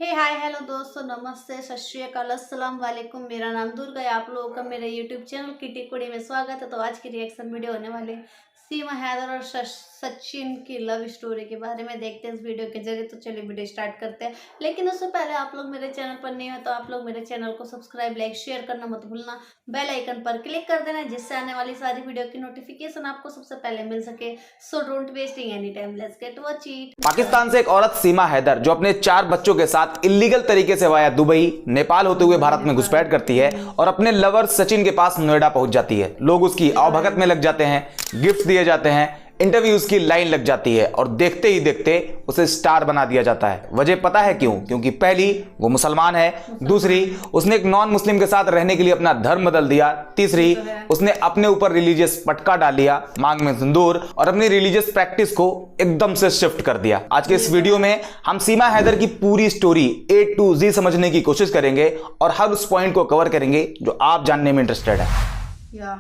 हे hi hello दोस्तों, नमस्ते, सत श्री अकाल, अस्सलाम वालेकुम। मेरा नाम दुर्गा है। आप लोगों का मेरे यूट्यूब चैनल किटी कुड़ी में स्वागत है। तो आज की रिएक्शन वीडियो होने वाली है सीमा हैदर और सचिन की लव स्टोरी के बारे में। देखते हैं इस वीडियो के जरिए। तो चलिए वीडियो स्टार्ट करते हैं। लेकिन उससे पहले आप लोग मेरे चैनल पर नहीं हो तो आप लोग मेरे चैनल को सब्सक्राइब, लाइक, शेयर करना मत भूलना। बेल आइकन पर क्लिक कर देना जिससे आने वाली सारी वीडियो की नोटिफिकेशन आपको सबसे पहले मिल सके। So don't wasting any time, let's get watch it. Pakistan से एक औरत सीमा हैदर जो अपने 4 बच्चों के साथ इलीगल तरीके से वाया दुबई, नेपाल होते हुए भारत में घुसपैठ करती है और अपने लवर सचिन के पास नोएडा पहुंच जाती है। लोग उसकी आवभगत में लग जाते हैं, गिफ्ट दिए जाते हैं, इंटरव्यूज की लाइन लग जाती है और देखते ही देखते उसे स्टार बना दिया जाता है। वजह पता है क्यों? क्योंकि पहली, वो मुसलमान है। दूसरी, उसने एक नॉन मुस्लिम के साथ रहने के लिए अपना धर्म बदल दिया। तीसरी, उसने अपने ऊपर रिलीजियस पटका डाल लिया, मांग में सिंदूर, और अपनी रिलीजियस प्रैक्टिस को एकदम से शिफ्ट कर दिया। आज के इस वीडियो में हम सीमा हैदर की पूरी स्टोरी A to Z समझने की कोशिश करेंगे और हर उस पॉइंट को कवर करेंगे जो आप जानने में इंटरेस्टेड है।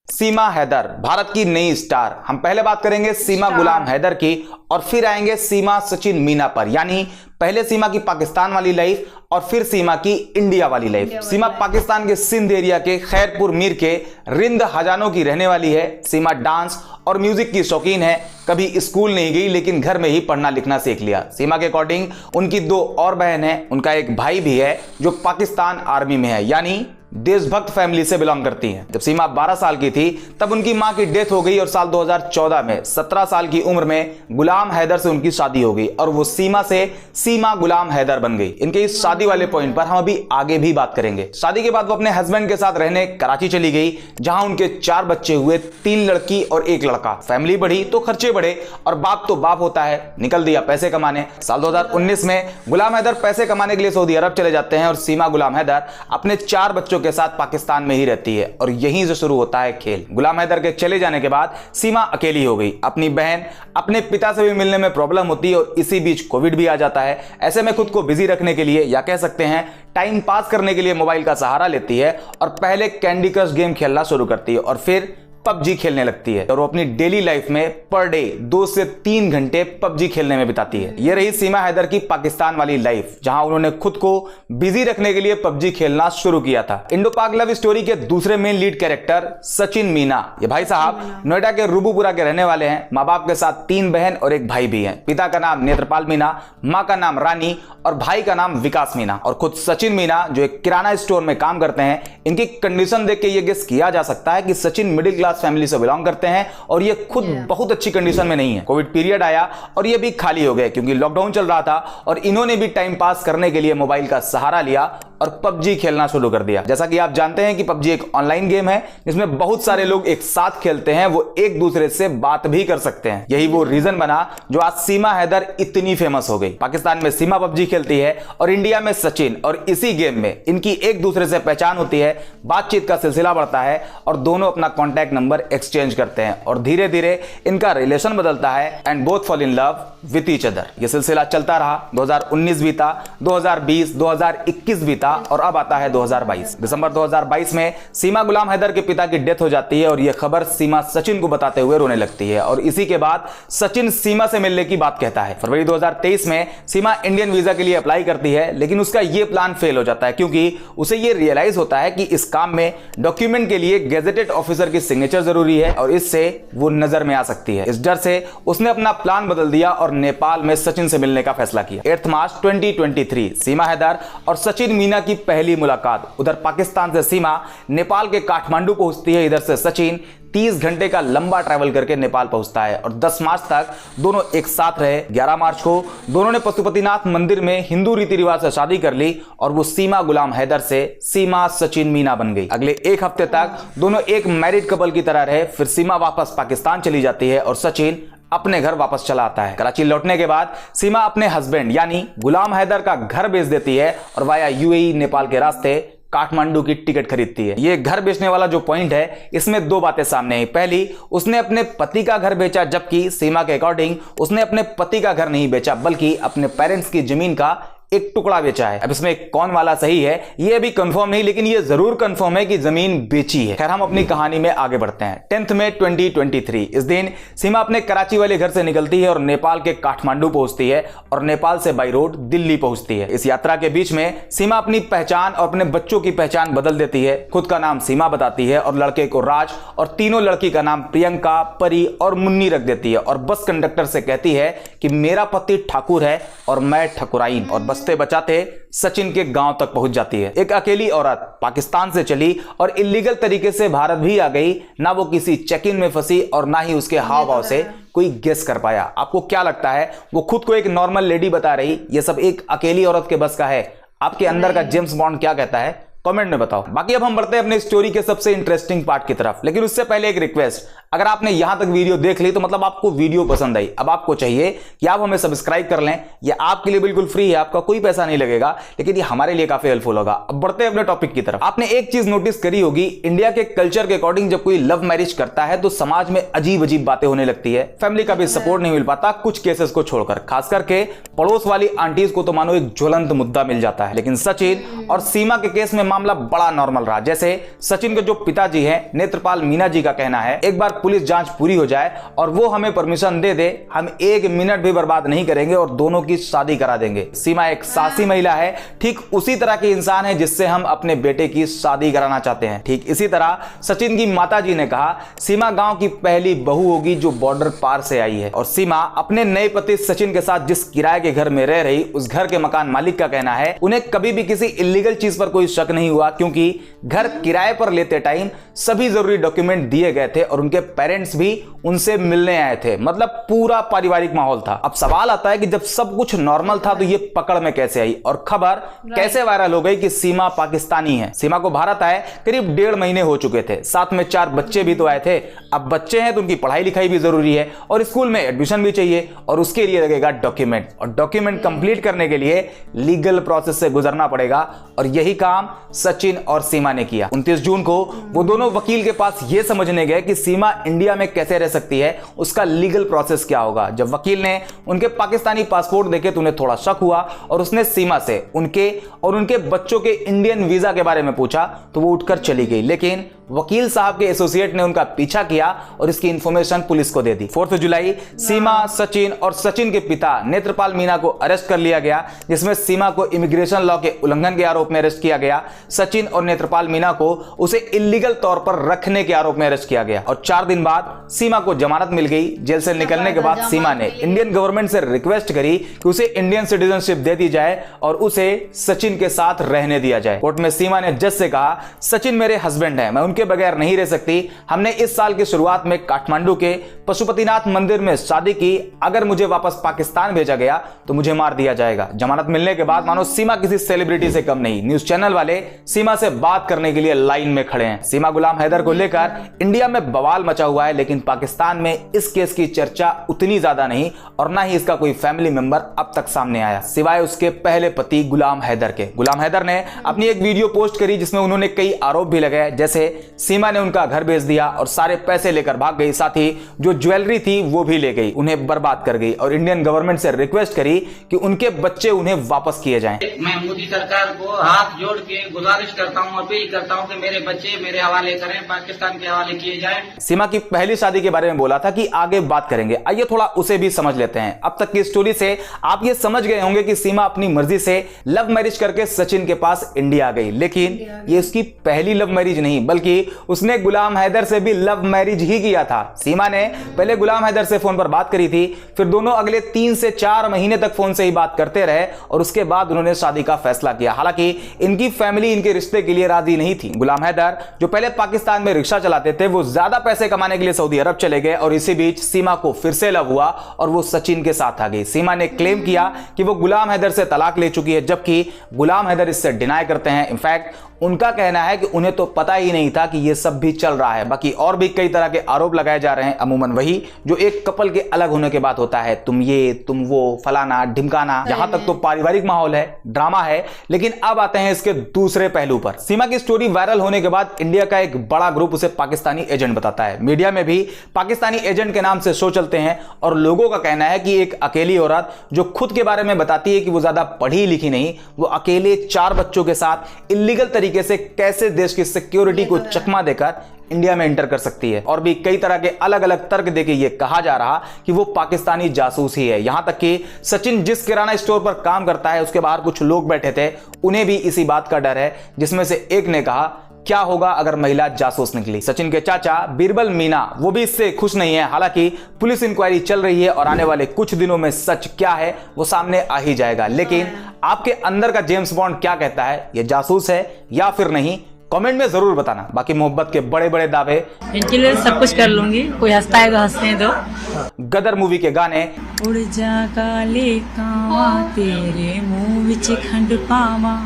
सीमा हैदर, भारत की नई स्टार। हम पहले बात करेंगे सीमा गुलाम हैदर की और फिर आएंगे सीमा सचिन मीना पर। यानी पहले सीमा की पाकिस्तान वाली लाइफ और फिर सीमा की इंडिया वाली लाइफ। सीमा पाकिस्तान के सिंध एरिया के खैरपुर मीर के रिंद हजानों की रहने वाली है। सीमा डांस और म्यूजिक की शौकीन है। कभी स्कूल नहीं गई लेकिन घर में ही पढ़ना लिखना सीख लिया। सीमा के अकॉर्डिंग उनकी 2 और बहन है, उनका एक भाई भी है जो पाकिस्तान आर्मी में है, यानी देशभक्त फैमिली से बिलोंग करती हैं। जब सीमा 12 साल की थी तब उनकी मां की डेथ हो गई और साल 2014 में 17 साल की उम्र में गुलाम हैदर से उनकी शादी हो गई और वो सीमा से सीमा गुलाम हैदर बन गई। इनके इस शादी वाले पॉइंट पर हम अभी आगे भी बात करेंगे। शादी के बाद वो अपने हस्बैंड के साथ रहने कराची चली गई, जहां उनके 4 बच्चे हुए, 3 लड़की और 1 लड़का। फैमिली बढ़ी तो खर्चे बढ़े और बाप तो बाप होता है, निकल दिया पैसे कमाने। साल 2019 में गुलाम हैदर पैसे कमाने के लिए सऊदी अरब चले जाते हैं और सीमा गुलाम हैदर अपने 4 बच्चों के साथ पाकिस्तान में ही रहती है और यहीं से शुरू होता है खेल। गुलाम हैदर के चले जाने के बाद सीमा अकेली हो गई। अपनी बहन, अपने पिता से भी मिलने में प्रॉब्लम होती है और इसी बीच कोविड भी आ जाता है। ऐसे में खुद को बिजी रखने के लिए, या कह सकते हैं टाइम पास करने के लिए, मोबाइल का सहारा लेती है और पहले कैंडी क्रश गेम खेलना शुरू करती है और फिर पबजी खेलने लगती है और वो अपनी डेली लाइफ में पर डे 2 से 3 घंटे पबजी खेलने में बिताती है। ये रही सीमा हैदर की पाकिस्तान वाली लाइफ, जहां उन्होंने खुद को बिजी रखने के लिए पबजी खेलना शुरू किया था। इंडो पाक लव स्टोरी के दूसरे main lead character Sachin Meena. ये भाई साहब नोएडा के रूबूपुरा के रहने वाले हैं। माँ बाप के साथ 3 बहन और 1 भाई भी है। पिता का नाम नेत्रपाल मीना, माँ का नाम रानी और भाई का नाम विकास मीना। और खुद सचिन मीना जो एक किराना स्टोर में काम करते हैं, इनकी कंडीशन देख के ये गेस किया जा सकता है कि सचिन मिडिल क्लास फैमिली से बिलोंग करते हैं और ये खुद बहुत अच्छी कंडीशन में नहीं है। कोविड पीरियड आया और ये भी खाली हो गए क्योंकि लॉकडाउन चल रहा था और इन्होंने भी टाइम पास करने के लिए मोबाइल का सहारा लिया और पबजी खेलना शुरू कर दिया। जैसा कि आप जानते हैं कि पबजी एक ऑनलाइन गेम है जिसमें बहुत सारे लोग एक साथ खेलते हैं, वो एक दूसरे से बात भी कर सकते हैं। यही वो रीजन बना जो आज सीमा हैदर इतनी फेमस हो गई। पाकिस्तान में सीमा पबजी खेलती है और इंडिया में सचिन, और इसी गेम में इनकी एक दूसरे से पहचान होती है, बातचीत का सिलसिला बढ़ता है और दोनों अपना कॉन्टैक्ट नंबर एक्सचेंज करते हैं और धीरे धीरे इनका रिलेशन बदलता है and both fall in love with each other. यह सिलसिला चलता रहा। 2019 बीता, 2020, 2021 बीता और अब आता है 2022। दिसंबर 2022 में सीमा गुलाम हैदर के पिता की डेथ हो जाती है और यह खबर सीमा सचिन को बताते हुए रोने लगती है और इसी के बाद सचिन सीमा से मिलने की बात कहता है। फरवरी 2023 में सीमा इंडियन वीजा के लिए अप्लाई करती है, लेकिन उसका यह प्लान फेल हो जाता है क्योंकि उसे यह रियलाइज होता है कि इस काम में डॉक्यूमेंट के लिए गेजेटेड ऑफिसर की सिग्नेचर जरूरी है और इससे वो नजर में आ सकती है। इस डर से उसने अपना प्लान बदल दिया और नेपाल में सचिन से मिलने का फैसला किया। 8 मार्च 2023 सीमा हैदर और सचिन मीना की पहली मुलाकात। उधर पाकिस्तान से सीमा नेपाल के काठमांडू पहुंचती है, इधर से सचिन 30 घंटे का लंबा ट्रैवल करके नेपाल पहुंचता है और 10 मार्च तक दोनों एक साथ रहे। 11 मार्च को दोनों ने पशुपतिनाथ मंदिर में हिंदू रीति रिवाज से शादी कर ली और वो सीमा गुलाम हैदर से सीमा सचिन मीना बन गई। अगले 1 हफ्ते तक दोनों एक मैरिड कपल की तरह रहे। फिर सीमा वापस पाकिस्तान चली जाती है और सचिन अपने घर वापस चला आता है। कराची लौटने के बाद सीमा अपने हस्बैंड यानी गुलाम हैदर का घर बेच देती है और वाया यूएई नेपाल के रास्ते काठमांडू की टिकट खरीदती है। ये घर बेचने वाला जो पॉइंट है, इसमें 2 बातें सामने आई। पहली, उसने अपने पति का घर बेचा, जबकि सीमा के अकॉर्डिंग उसने अपने पति का घर नहीं बेचा बल्कि अपने पेरेंट्स की जमीन का एक टुकड़ा बेचा है। अब इसमें कौन वाला सही है ये अभी कंफर्म नहीं, लेकिन ये जरूर कंफर्म है कि जमीन बेची है। खैर हम अपनी कहानी में आगे बढ़ते हैं। 10 मई 2023 इस दिन सीमा अपने कराची वाले घर से निकलती है और नेपाल के काठमांडू पहुंचती है और नेपाल से बाई रोड दिल्ली पहुंचती है। इस यात्रा के बीच में सीमा अपनी पहचान और अपने बच्चों की पहचान बदल देती है। खुद का नाम सीमा बताती है और लड़के को राज और तीनों लड़की का नाम प्रियंका, परी और मुन्नी रख देती है और बस कंडक्टर से कहती है कि मेरा पति ठाकुर है और मैं ठकुराइन। और बचते बचाते सचिन के गांव तक पहुंच जाती है। एक अकेली औरत पाकिस्तान से चली और इलीगल तरीके से भारत भी आ गई। ना वो किसी चेक इन में फंसी और ना ही उसके हाव भाव से कोई गेस कर पाया। आपको क्या लगता है वो खुद को एक नॉर्मल लेडी बता रही, ये सब एक अकेली औरत के बस का है? आपके अंदर का जेम्स बॉन्ड क्या कहता है कमेंट में बताओ। बाकी अब हम बढ़ते हैं अपने स्टोरी के सबसे इंटरेस्टिंग पार्ट की तरफ, लेकिन उससे पहले एक रिक्वेस्ट, अगर आपने यहां तक वीडियो देख ली तो मतलब आपको वीडियो पसंद आई। अब आपको चाहिए कि आप हमें सब्सक्राइब कर लें। ये आपके लिए बिल्कुल फ्री है, आपका कोई पैसा नहीं लगेगा, लेकिन ये हमारे लिए काफी हेल्पफुल होगा। अब बढ़ते हैं अपने टॉपिक की तरफ। आपने एक चीज नोटिस करी होगी, इंडिया के कल्चर के अकॉर्डिंग जब कोई लव मैरिज करता है तो समाज में अजीब अजीब बातें होने लगती है। फैमिली का भी सपोर्ट नहीं मिल पाता कुछ केसेस को छोड़कर, खास करके पड़ोस वाली आंटीज को तो मानो एक ज्वलंत मुद्दा मिल जाता है। लेकिन सचिन और सीमा के केस में मामला बड़ा नॉर्मल रहा। जैसे सचिन के जो पिताजी हैं नेत्रपाल मीना जी का कहना है, एक बार पुलिस जांच पूरी हो जाए और वो हमें परमिशन दे दे, हम 1 मिनट भी बर्बाद नहीं करेंगे और दोनों की शादी करा देंगे। सीमा एक साहसी महिला है, ठीक उसी तरह की इंसान है जिससे हम अपने बेटे की शादी कराना चाहते हैं। ठीक इसी तरह सचिन की माताजी ने कहा सीमा गांव की पहली बहू होगी जो बॉर्डर पार से आई है। और सीमा अपने नए पति सचिन के साथ जिस किराए के घर में रह रही, उस घर के मकान मालिक का कहना है उन्हें कभी भी किसी इलीगल चीज पर कोई शक नहीं हुआ, क्योंकि घर किराए पर लेते टाइम सभी जरूरी डॉक्यूमेंट दिए गए थे और उनके पेरेंट्स भी उनसे मिलने आए थे। मतलब पूरा पारिवारिक माहौल था। अब सवाल आता है कि जब सब कुछ नॉर्मल था तो ये पकड़ में कैसे आई और खबर कैसे वायरल हो गई कि सीमा पाकिस्तानी है। सीमा को भारत आए करीब 1.5 महीने हो चुके थे, साथ में 4 बच्चे भी तो आए थे। अब बच्चे हैं तो उनकी पढ़ाई लिखाई भी जरूरी है और स्कूल में एडमिशन भी चाहिए और उसके लिए लगेगा डॉक्यूमेंट, और डॉक्यूमेंट कंप्लीट करने के लिए लीगल प्रोसेस से गुजरना पड़ेगा। और यही काम सचिन और सीमा ने किया। 29 जून को वो दोनों वकील के पास ये समझने गए कि सीमा इंडिया में कैसे रह सकती है, उसका लीगल प्रोसेस क्या होगा। जब वकील ने उनके पाकिस्तानी पासपोर्ट देखे तो उन्हें थोड़ा शक हुआ और उसने सीमा से उनके और उनके बच्चों के इंडियन वीजा के बारे में पूछा तो वो उठकर चली गई। लेकिन वकील साहब के एसोसिएट ने उनका पीछा किया और इसकी इंफॉर्मेशन पुलिस को दे दी। 4 जुलाई सीमा, सचिन और सचिन के पिता नेत्रपाल मीना को अरेस्ट कर लिया गया, जिसमें सीमा को इमिग्रेशन लॉ के उल्लंघन के आरोप में अरेस्ट किया गया। सचिन और नेत्रपाल मीना को उसे इलीगल तौर पर रखने के आरोप में अरेस्ट किया गया और 4 दिन बाद सीमा को जमानत मिल गई। जेल से निकलने के बाद सीमा ने इंडियन गवर्नमेंट से रिक्वेस्ट करी कि उसे इंडियन सिटीजनशिप दे दी जाए और उसे सचिन के साथ रहने दिया जाए। कोर्ट में सीमा ने जज से कहा सचिन मेरे हस्बैंड हैं, मैं उनके बगैर नहीं रह सकती। हमने इस साल की शुरुआत में काठमांडू के पशुपतिनाथ मंदिर में शादी की। अगर मुझे वापस पाकिस्तान भेजा गया तो मुझे मार दिया जाएगा। जमानत मिलने के बाद मानो सीमा किसी सेलिब्रिटी से कम नहीं। न्यूज चैनल वाले सीमा से बात करने के लिए लाइन में खड़े हैं। सीमा गुलाम हैदर को लेकर इंडिया में बवाल मचा हुआ है, लेकिन पाकिस्तान में इस केस की चर्चा उतनी ज्यादा नहीं और ना ही इसका कोई फैमिली मेंबर अब तक सामने आया, सिवाय उसके पहले पति गुलाम हैदर के। गुलाम हैदर ने अपनी एक वीडियो पोस्ट करी जिसमें उन्होंने कई आरोप भी लगाए, जैसे सीमा ने उनका घर बेच दिया और सारे पैसे लेकर भाग गई, साथ ही जो ज्वेलरी थी वो भी ले गई, उन्हें बर्बाद कर गई और इंडियन गवर्नमेंट से रिक्वेस्ट करी कि उनके बच्चे उन्हें वापस किए जाएं। मैं मोदी सरकार को हाथ जोड़ के गुजारिश करता हूं, अपील करता हूं कि मेरे बच्चे मेरे हवाले करें, पाकिस्तान के हवाले किए जाएं। सीमा की पहली शादी के बारे में बोला था कि आगे बात करेंगे, आइए थोड़ा उसे भी समझ लेते हैं। अब तक की स्टोरी से आप ये समझ गए होंगे कि सीमा अपनी मर्जी से लव मैरिज करके सचिन के पास इंडिया आ गई, लेकिन ये उसकी पहली लव मैरिज नहीं बल्कि उसने गुलाम हैदर से भी लव मैरिज ही किया था। सीमा ने पहले गुलाम हैदर से फोन पर बात करी थी, फिर दोनों अगले 3 से 4 महीने तक फोन से ही बात करते रहे और उसके बाद उन्होंने शादी का फैसला किया। हालांकि इनकी फैमिली इनके रिश्ते के लिए राजी नहीं थी। गुलाम हैदर जो पहले पाकिस्तान में रिक्शा चलाते थे वो ज्यादा पैसे कमाने के लिए सऊदी अरब चले गए और इसी बीच सीमा को फिर से लव हुआ और वो सचिन के साथ आ गई। सीमा ने क्लेम किया कि वो गुलाम हैदर से तलाक ले चुकी है, जबकि गुलाम हैदर इससे डिनाई करते हैं। इनफैक्ट उनका कहना है कि उन्हें तो पता ही नहीं था लगा कि ये सब भी चल रहा है। बाकी और भी कई तरह के आरोप लगाए जा रहे हैं, अमूमन वही जो एक कपल के अलग होने के बाद होता है, तुम ये तुम वो, फलाना ढिमकाना। जहां तक तो पारिवारिक माहौल है, ड्रामा है, लेकिन अब आते हैं इसके दूसरे पहलू पर। सीमा की स्टोरी वायरल होने के बाद इंडिया का एक बड़ा ग्रुप उसे पाकिस्तानी एजेंट बताता है। मीडिया में भी पाकिस्तानी एजेंट के नाम से शो चलते हैं और लोगों का कहना है कि एक अकेली औरत जो खुद के बारे में बताती है कि वो ज्यादा पढ़ी लिखी नहीं, वो अकेले 4 बच्चों के साथ इलीगल तरीके से कैसे देश की सिक्योरिटी को चकमा देकर इंडिया में एंटर कर सकती है। और भी कई तरह के अलग अलग तर्क देके ये कहा जा रहा कि वो पाकिस्तानी जासूस ही है। यहां तक कि सचिन जिस किराना स्टोर पर काम करता है उसके बाहर कुछ लोग बैठे थे, उन्हें भी इसी बात का डर है, जिसमें से एक ने कहा क्या होगा अगर महिला जासूस निकली। सचिन के चाचा बीरबल मीना वो भी इससे खुश नहीं है। हालांकि पुलिस इंक्वायरी चल रही है और आने वाले कुछ दिनों में सच क्या है वो सामने आ ही जाएगा। लेकिन आपके अंदर का जेम्स बॉन्ड क्या कहता है, ये जासूस है या फिर नहीं, कमेंट में जरूर बताना। बाकी मोहब्बत के बड़े बड़े दावे, इनके लिए सब कुछ कर लूंगी, कोई हंसता है तो हंसने दो। गदर मूवी के गाने, उड़ जा काले कावा तेरे मुंह विच खंड पावा,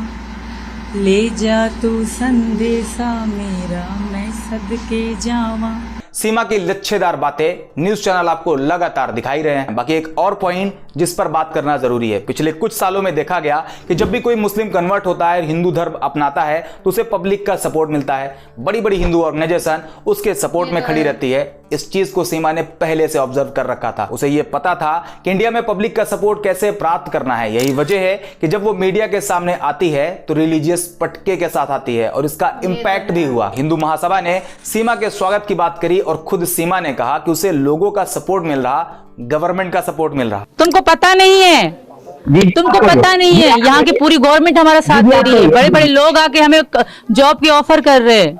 ले जा तू संदेशा मेरा मैं सदके जावा। सीमा की लच्छेदार बातें न्यूज चैनल आपको लगातार दिखाई रहे हैं। बाकी एक और पॉइंट जिस पर बात करना जरूरी है, पिछले कुछ सालों में देखा गया कि जब भी कोई मुस्लिम कन्वर्ट होता है, हिंदू धर्म अपनाता है, तो उसे पब्लिक का सपोर्ट मिलता है। बड़ी बड़ी हिंदू ऑर्गेनाइजेशन उसके सपोर्ट में खड़ी रहती है। इस चीज को सीमा ने पहले से ऑब्जर्व कर रखा था। उसे यह पता था कि इंडिया में पब्लिक का सपोर्ट कैसे प्राप्त करना है। यही वजह है कि जब वो मीडिया के सामने आती है तो रिलीजियस पटके के साथ आती है और इसका इंपैक्ट भी हुआ। हिंदू महासभा ने सीमा के स्वागत की बात करी और खुद सीमा ने कहा कि उसे लोगों का सपोर्ट मिल रहा, गवर्नमेंट का सपोर्ट मिल रहा। तुमको पता नहीं है, तुमको पता नहीं है, यहाँ की पूरी गवर्नमेंट हमारा साथ दे रही है। बड़े बड़े लोग आके हमें जॉब की ऑफर कर रहे हैं,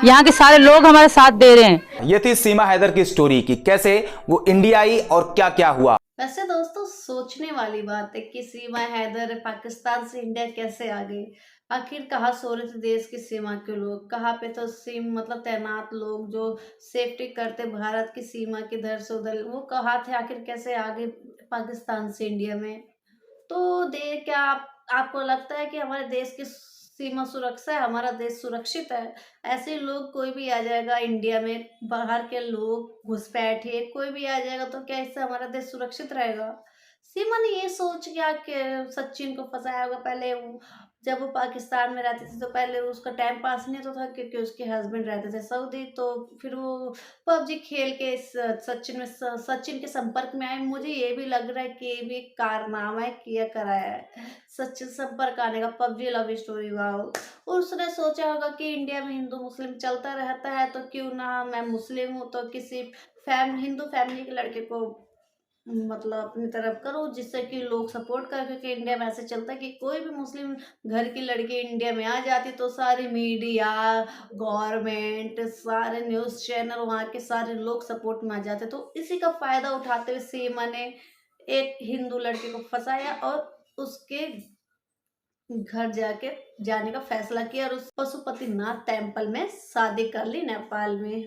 यहाँ के सारे लोग हमारे साथ दे रहे हैं। ये थी सीमा हैदर की स्टोरी कि कैसे वो इंडिया आई और क्या क्या हुआ। वैसे दोस्तों सोचने वाली बात है कि सीमा हैदर पाकिस्तान से इंडिया कैसे आ गई। आखिर कहाँ सो रहे थे देश की सीमा के लोग, कहाँ पे तो मतलब तैनात लोग जो सेफ्टी करते भारत की सीमा की इधर से उधर, वो कहाँ थे, आखिर कैसे आ गए पाकिस्तान से इंडिया में। तो क्या आपको लगता है कि हमारे देश की सीमा सुरक्षा है, हमारा देश सुरक्षित है? ऐसे लोग कोई भी आ जाएगा इंडिया में, बाहर के लोग घुसपैठ है कोई भी आ जाएगा, तो क्या इससे हमारा देश सुरक्षित रहेगा? सीमा ने ये सोच के आके सचिन को फंसाया होगा। पहले जब वो पाकिस्तान में रहती थी तो पहले उसका टाइम पास नहीं होता था क्योंकि उसके हस्बैंड रहते थे सऊदी, तो फिर वो पबजी खेल के सचिन के संपर्क में आए। मुझे ये भी लग रहा है कि ये भी कारनामा है, किया कराया है सचिन संपर्क आने का। PUBG love story wow. उसने सोचा होगा कि इंडिया में हिंदू मुस्लिम चलता रहता है, तो क्यों ना मैं मुस्लिम हूँ तो किसी हिंदू फैमिली के लड़के को मतलब अपनी तरफ करो, जिससे कि लोग सपोर्ट कर। क्योंकि इंडिया में ऐसे चलता है कि कोई भी मुस्लिम घर की लड़की इंडिया में आ जाती तो सारी मीडिया, गवर्नमेंट, सारे न्यूज़ चैनल, वहाँ के सारे लोग सपोर्ट में आ जाते। तो इसी का फायदा उठाते हुए सीमा ने एक हिंदू लड़के को फंसाया और उसके घर जाने का फैसला किया और उस पशुपतिनाथ टेम्पल में शादी कर ली नेपाल में।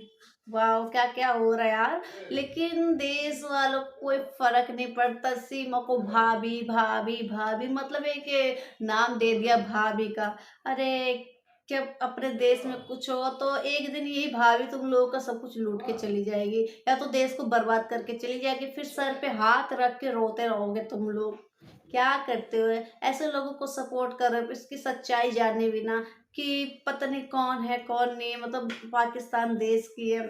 वाह, क्या क्या हो रहा है यार। लेकिन देश वालों को कोई फर्क नहीं पड़ता। सीमा को भाभी भाभी भाभी मतलब एक नाम दे दिया भाभी का। अरे जब अपने देश में कुछ हो तो एक दिन यही भाभी तुम लोगों का सब कुछ लूट के चली जाएगी या तो देश को बर्बाद करके चली जाएगी। फिर सर पे हाथ रख के रोते रहोगे तुम लोग। क्या करते हो ऐसे लोगों को सपोर्ट कर रहे हो, इसकी सच्चाई जाने बिना कि पता नहीं कौन है कौन नहीं। मतलब पाकिस्तान देश की है,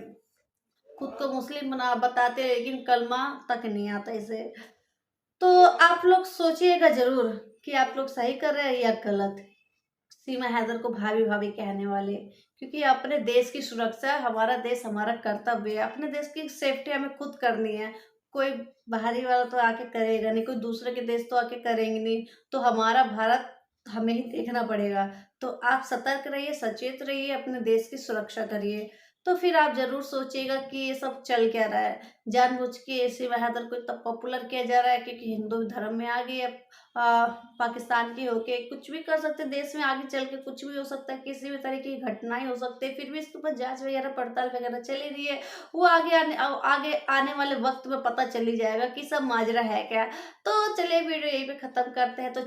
खुद को मुस्लिम बना बताते लेकिन कलमा तक नहीं आता इसे। तो आप लोग सोचिएगा जरूर कि आप लोग सही कर रहे हैं या गलत। सीमा हैदर को भाभी भाभी कहने वाले, क्योंकि अपने देश की सुरक्षा है, हमारा देश हमारा कर्तव्य है। अपने देश की सेफ्टी हमें खुद करनी है। कोई बाहरी वाला तो आके करेगा नहीं, कोई दूसरे के देश तो आके करेंगे नहीं। तो हमारा भारत हमें ही देखना पड़ेगा। तो आप सतर्क रहिए, सचेत रहिए, अपने देश की सुरक्षा करिए। तो फिर आप जरूर सोचिएगा कि ये सब चल क्या रहा है। जानबूझ के सीमा हैदर को इतना पॉपुलर किया जा रहा है क्योंकि हिंदू धर्म में आ गई है। पाकिस्तान की होके कुछ भी कर सकते, देश में आगे चल के कुछ भी हो सकता है, किसी भी तरीके की घटनाएं हो सकती है। फिर भी इसके ऊपर जांच वगैरह पड़ताल वगैरह चली रही है। वो आगे आने वाले वक्त में पता चली जाएगा कि सब माजरा है क्या। तो चलिए वीडियो यहीं पे खत्म करते हैं। तो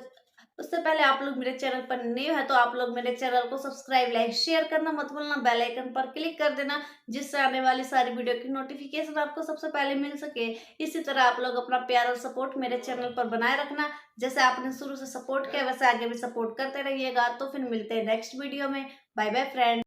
उससे पहले आप लोग मेरे चैनल पर न्यू है तो आप लोग मेरे चैनल को सब्सक्राइब, लाइक, शेयर करना मत भूलना। बेल आइकन पर क्लिक कर देना जिससे आने वाली सारी वीडियो की नोटिफिकेशन आपको सबसे पहले मिल सके। इसी तरह आप लोग अपना प्यार और सपोर्ट मेरे चैनल पर बनाए रखना। जैसे आपने शुरू से सपोर्ट किया वैसे आगे भी सपोर्ट करते रहिएगा। तो फिर मिलते हैं नेक्स्ट वीडियो में। Bye bye friend.